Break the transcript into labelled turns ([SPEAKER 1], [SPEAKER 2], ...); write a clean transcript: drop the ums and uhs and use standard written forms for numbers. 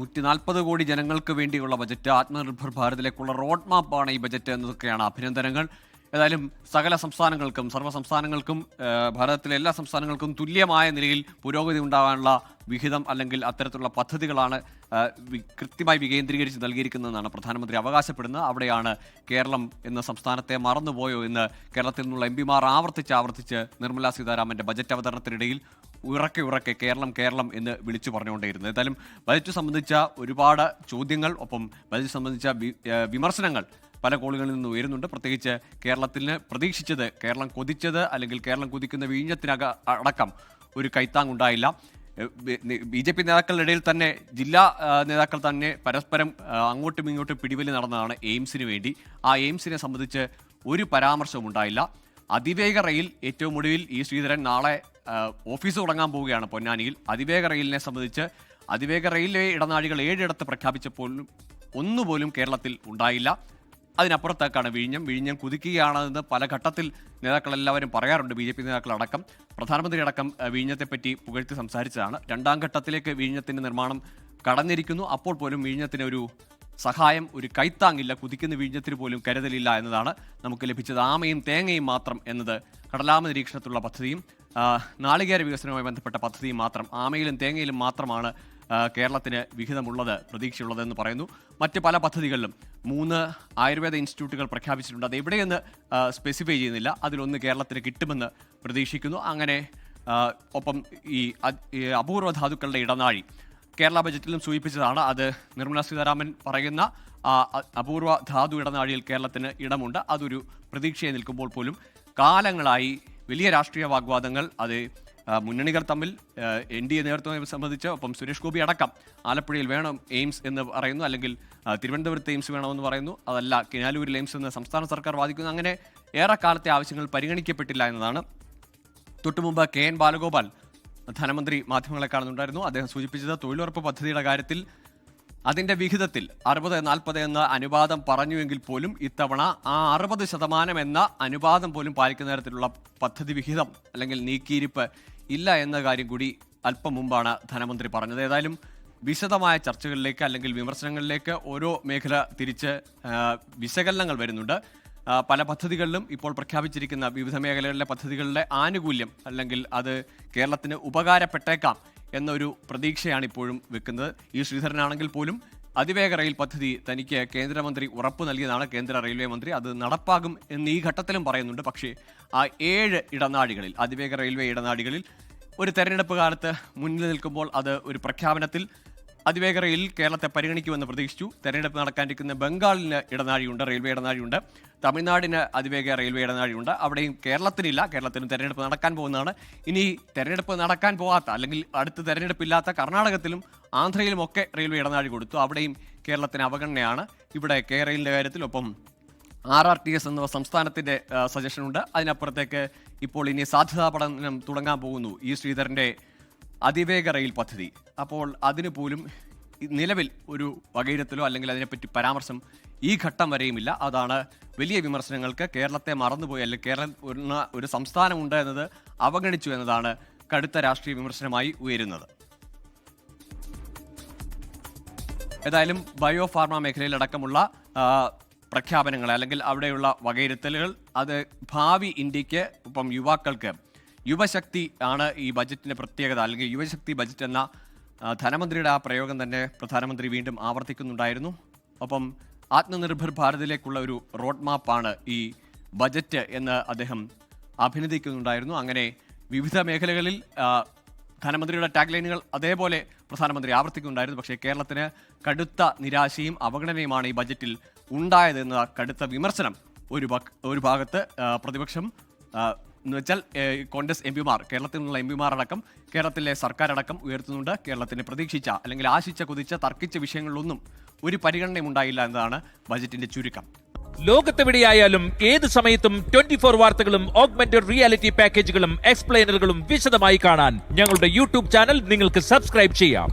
[SPEAKER 1] 140 കോടി ജനങ്ങൾക്ക് വേണ്ടിയുള്ള ബജറ്റ്, ആത്മനിർഭർ ഭാരതിലേക്കുള്ള റോഡ് മാപ്പാണ് ഈ ബജറ്റ് എന്നതൊക്കെയാണ് അഭിനന്ദനങ്ങൾ. ഏതായാലും സകല സംസ്ഥാനങ്ങൾക്കും സർവ്വ സംസ്ഥാനങ്ങൾക്കും ഭാരതത്തിലെ എല്ലാ സംസ്ഥാനങ്ങൾക്കും തുല്യമായ നിലയിൽ പുരോഗതി ഉണ്ടാകാനുള്ള വിഹിതം അല്ലെങ്കിൽ അത്തരത്തിലുള്ള പദ്ധതികളാണ് കൃത്യമായി വികേന്ദ്രീകരിച്ച് നൽകിയിരിക്കുന്നതെന്നാണ് പ്രധാനമന്ത്രി അവകാശപ്പെടുന്നത്. അവിടെയാണ് കേരളം എന്ന സംസ്ഥാനത്തെ മറന്നുപോയോ എന്ന് കേരളത്തിൽ നിന്നുള്ള എംപിമാർ ആവർത്തിച്ച് നിർമ്മലാ സീതാരാമൻ്റെ ബജറ്റ് അവതരണത്തിനിടയിൽ ഉറക്കെ കേരളം എന്ന് വിളിച്ചു പറഞ്ഞുകൊണ്ടേയിരുന്നു. ഏതായാലും ബജറ്റ് സംബന്ധിച്ച ഒരുപാട് ചോദ്യങ്ങൾ, ഒപ്പം ബജറ്റ് സംബന്ധിച്ച വിമർശനങ്ങൾ പല കോളുകളിൽ നിന്ന് ഉയരുന്നുണ്ട്. പ്രത്യേകിച്ച് കേരളത്തിന് പ്രതീക്ഷിച്ചത്, കേരളം കൊതിച്ചത് അല്ലെങ്കിൽ കേരളം കൊതിക്കുന്ന അടക്കം ഒരു കൈത്താങ്ങുണ്ടായില്ല. BJP നേതാക്കളുടെ ഇടയിൽ തന്നെ ജില്ലാ നേതാക്കൾ തന്നെ പരസ്പരം അങ്ങോട്ടും ഇങ്ങോട്ടും പിടിവലി നടന്നതാണ് എയിംസിന് വേണ്ടി. ആ എയിംസിനെ സംബന്ധിച്ച് ഒരു പരാമർശവും ഉണ്ടായില്ല. അതിവേഗ റെയിൽ ഏറ്റവും ഒടുവിൽ ശ്രീധരൻ നാളെ ഓഫീസ് തുടങ്ങാൻ പോവുകയാണ് പൊന്നാനിയിൽ. അതിവേഗ റെയിലിനെ സംബന്ധിച്ച് അതിവേഗ റെയിൽവേ ഇടനാഴികൾ 7 ഇടത്ത് പ്രഖ്യാപിച്ചപ്പോഴും ഒന്നുപോലും കേരളത്തിൽ ഉണ്ടായില്ല. അതിനപ്പുറത്തേക്കാണ് വിഴിഞ്ഞം കുതിക്കുകയാണെന്ന് പല ഘട്ടത്തിൽ നേതാക്കളെല്ലാവരും പറയാറുണ്ട്. BJP നേതാക്കളടക്കം പ്രധാനമന്ത്രി അടക്കം വിഴിഞ്ഞത്തെപ്പറ്റി പുകഴ്ത്തി സംസാരിച്ചതാണ്. 2ാം ഘട്ടത്തിലേക്ക് വിഴിഞ്ഞത്തിൻ്റെ നിർമ്മാണം കടന്നിരിക്കുന്നു. അപ്പോൾ പോലും വിഴിഞ്ഞത്തിന് ഒരു സഹായം, ഒരു കൈത്താങ്ങില്ല. കുതിക്കുന്ന വിഴിഞ്ഞത്തിന് പോലും കരുതലില്ല എന്നതാണ് നമുക്ക് ലഭിച്ചത്. ആമയും തേങ്ങയും മാത്രം എന്നത് കടലാമ നിരീക്ഷണത്തിലുള്ള പദ്ധതിയും നാളികേര വികസനവുമായി ബന്ധപ്പെട്ട പദ്ധതിയും മാത്രം, ആമയിലും തേങ്ങയിലും മാത്രമാണ് കേരളത്തിന് വിഹിതമുള്ളത്, പ്രതീക്ഷയുള്ളതെന്ന് പറയുന്നു. മറ്റ് പല പദ്ധതികളിലും 3 ആയുർവേദ ഇൻസ്റ്റിറ്റ്യൂട്ടുകൾ പ്രഖ്യാപിച്ചിട്ടുണ്ട്. അത് എവിടെയെന്ന് സ്പെസിഫൈ ചെയ്യുന്നില്ല. അതിലൊന്ന് കേരളത്തിന് കിട്ടുമെന്ന് പ്രതീക്ഷിക്കുന്നു. അങ്ങനെ ഒപ്പം ഈ അപൂർവ ധാതുക്കളുടെ ഇടനാഴി കേരള ബജറ്റിലും സൂചിപ്പിച്ചതാണ്. അത് നിർമ്മലാ സീതാരാമൻ പറയുന്ന അപൂർവ ധാതു ഇടനാഴിയിൽ കേരളത്തിന് ഇടമുണ്ട്. അതൊരു പ്രതീക്ഷയായി നിൽക്കുമ്പോൾ പോലും കാലങ്ങളായി വലിയ രാഷ്ട്രീയ വാഗ്വാദങ്ങൾ, അത് മുന്നണികൾ തമ്മിൽ, NDA നേതൃത്വത്തെ സംബന്ധിച്ച്, ഒപ്പം സുരേഷ് ഗോപി അടക്കം ആലപ്പുഴയിൽ വേണം എയിംസ് എന്ന് പറയുന്നു, അല്ലെങ്കിൽ തിരുവനന്തപുരത്ത് എയിംസ് വേണമെന്ന് പറയുന്നു, അതല്ല കിനാലൂരിൽ എയിംസ് എന്ന് സംസ്ഥാന സർക്കാർ വാദിക്കുന്നു. അങ്ങനെ ഏറെക്കാലത്തെ ആവശ്യങ്ങൾ പരിഗണിക്കപ്പെട്ടില്ല എന്നതാണ്. തൊട്ടുമുമ്പ് KN ബാലഗോപാൽ ധനമന്ത്രി മാധ്യമങ്ങളെ കാണുന്നുണ്ടായിരുന്നു. അദ്ദേഹം സൂചിപ്പിച്ചത് തൊഴിലുറപ്പ് പദ്ധതിയുടെ കാര്യത്തിൽ അതിൻ്റെ വിഹിതത്തിൽ 60-40 എന്ന അനുപാതം പറഞ്ഞുവെങ്കിൽ പോലും ഇത്തവണ ആ 60% എന്ന അനുപാതം പോലും പാലിക്കുന്ന തരത്തിലുള്ള പദ്ധതി വിഹിതം അല്ലെങ്കിൽ നീക്കിയിരിപ്പ് ഇല്ല എന്ന കാര്യം കൂടി അല്പം മുമ്പാണ് ധനമന്ത്രി പറഞ്ഞത്. ഏതായാലും വിശദമായ ചർച്ചകളിലേക്ക് അല്ലെങ്കിൽ വിമർശനങ്ങളിലേക്ക് ഓരോ മേഖല തിരിച്ച് വിശകലനങ്ങൾ വരുന്നുണ്ട്. പല പദ്ധതികളിലും ഇപ്പോൾ പ്രഖ്യാപിച്ചിരിക്കുന്ന വിവിധ മേഖലകളിലെ പദ്ധതികളുടെ ആനുകൂല്യം അല്ലെങ്കിൽ അത് കേരളത്തിന് ഉപകാരപ്പെട്ടേക്കാം എന്നൊരു പ്രതീക്ഷയാണ് ഇപ്പോഴും വെക്കുന്നത്. ശ്രീധരനാണെങ്കിൽ പോലും അതിവേഗ റെയിൽ പദ്ധതി തനിക്ക് കേന്ദ്രമന്ത്രി ഉറപ്പ് നൽകിയതാണ്, കേന്ദ്ര റെയിൽവേ മന്ത്രി. അത് നടപ്പാകും എന്ന് ഈ ഘട്ടത്തിലും പറയുന്നുണ്ട്. പക്ഷേ ആ 7 ഇടനാഴികളിൽ, അതിവേഗ റെയിൽവേ ഇടനാഴികളിൽ ഒരു തെരഞ്ഞെടുപ്പ് കാലത്ത് മുന്നിൽ നിൽക്കുമ്പോൾ അത് ഒരു പ്രഖ്യാപനത്തിൽ അതിവേഗ റെയിലിൽ കേരളത്തെ പരിഗണിക്കുമെന്ന് പ്രതീക്ഷിച്ചു. തെരഞ്ഞെടുപ്പ് നടക്കാനിരിക്കുന്ന ബംഗാളിന് ഇടനാഴിയുണ്ട്, റെയിൽവേ ഇടനാഴിയുണ്ട്. തമിഴ്നാടിന് അതിവേഗ റെയിൽവേ ഇടനാഴിയുണ്ട്. അവിടെയും കേരളത്തിനില്ല. കേരളത്തിന് തെരഞ്ഞെടുപ്പ് നടക്കാൻ പോകുന്നതാണ്. ഇനി തെരഞ്ഞെടുപ്പ് നടക്കാൻ പോകാത്ത അല്ലെങ്കിൽ അടുത്ത തെരഞ്ഞെടുപ്പില്ലാത്ത കർണാടകത്തിലും ആന്ധ്രയിലുമൊക്കെ റെയിൽവേ ഇടനാഴി കൊടുത്തു. അവിടെയും കേരളത്തിന് അവഗണനയാണ്. ഇവിടെ റെയിലിൻ്റെ കാര്യത്തിൽ ഒപ്പം RRTS എന്ന സംസ്ഥാനത്തിൻ്റെ സജഷനുണ്ട്. അതിനപ്പുറത്തേക്ക് ഇപ്പോൾ ഇനി സാധ്യതാ പഠനം തുടങ്ങാൻ പോകുന്നു ശ്രീധരൻ്റെ അതിവേഗ റെയിൽ പദ്ധതി. അപ്പോൾ അതിന് പോലും നിലവിൽ ഒരു വകയിരുത്തലോ അല്ലെങ്കിൽ അതിനെപ്പറ്റി പരാമർശം ഈ ഘട്ടം വരെയുമില്ല. അതാണ് വലിയ വിമർശനങ്ങൾക്ക് കേരളത്തെ മറന്നുപോയി, അല്ലെങ്കിൽ കേരളം ഒരു സംസ്ഥാനമുണ്ട് എന്നത് അവഗണിച്ചു എന്നതാണ് കടുത്ത രാഷ്ട്രീയ വിമർശനമായി ഉയരുന്നത്. ഏതായാലും ബയോ ഫാർമ മേഖലയിലടക്കമുള്ള പ്രഖ്യാപനങ്ങൾ അല്ലെങ്കിൽ അവിടെയുള്ള വകയിരുത്തലുകൾ അത് ഭാവി ഇന്ത്യക്ക്, ഒപ്പം യുവാക്കൾക്ക് യുവശക്തി ആണ് ഈ ബജറ്റിൻ്റെ പ്രത്യേകത, അല്ലെങ്കിൽ യുവശക്തി ബജറ്റ് എന്ന ധനമന്ത്രിയുടെ ആ പ്രയോഗം തന്നെ പ്രധാനമന്ത്രി വീണ്ടും ആവർത്തിക്കുന്നുണ്ടായിരുന്നു. ഒപ്പം ആത്മനിർഭർ ഭാരതിലേക്കുള്ള ഒരു റോഡ് മാപ്പാണ് ഈ ബജറ്റ് എന്ന് അദ്ദേഹം അഭിനന്ദിക്കുന്നുണ്ടായിരുന്നു. അങ്ങനെ വിവിധ മേഖലകളിൽ ധനമന്ത്രിയുടെ ടാഗ് ലൈനുകൾ അതേപോലെ പ്രധാനമന്ത്രി ആവർത്തിക്കുന്നുണ്ടായിരുന്നു. പക്ഷേ കേരളത്തിന് കടുത്ത നിരാശയും അവഗണനയുമാണ് ഈ ബജറ്റിൽ ഉണ്ടായതെന്ന കടുത്ത വിമർശനം ഒരു ഭാഗത്ത് പ്രതിപക്ഷം എന്ന് വെച്ചാൽ കോൺഗ്രസ് MPമാർ, കേരളത്തിൽ നിന്നുള്ള MPമാർ അടക്കം, കേരളത്തിലെ സർക്കാരടക്കം ഉയർത്തുന്നുണ്ട്. കേരളത്തിന് പ്രതീക്ഷിച്ച അല്ലെങ്കിൽ ആശിച്ച, കുതിച്ച, തർക്കിച്ച വിഷയങ്ങളിലൊന്നും ഒരു പരിഗണനയും ഉണ്ടായില്ല എന്നതാണ് ബജറ്റിന്റെ ചുരുക്കം.
[SPEAKER 2] ലോകത്തെവിടെയായാലും ഏത് സമയത്തും 24 വാർത്തകളും ഓഗ്മെന്റഡ് റിയാലിറ്റി പാക്കേജുകളും എക്സ്പ്ലെയിനറുകളും വിശദമായി കാണാൻ ഞങ്ങളുടെ YouTube ചാനൽ നിങ്ങൾക്ക് സബ്സ്ക്രൈബ് ചെയ്യാം.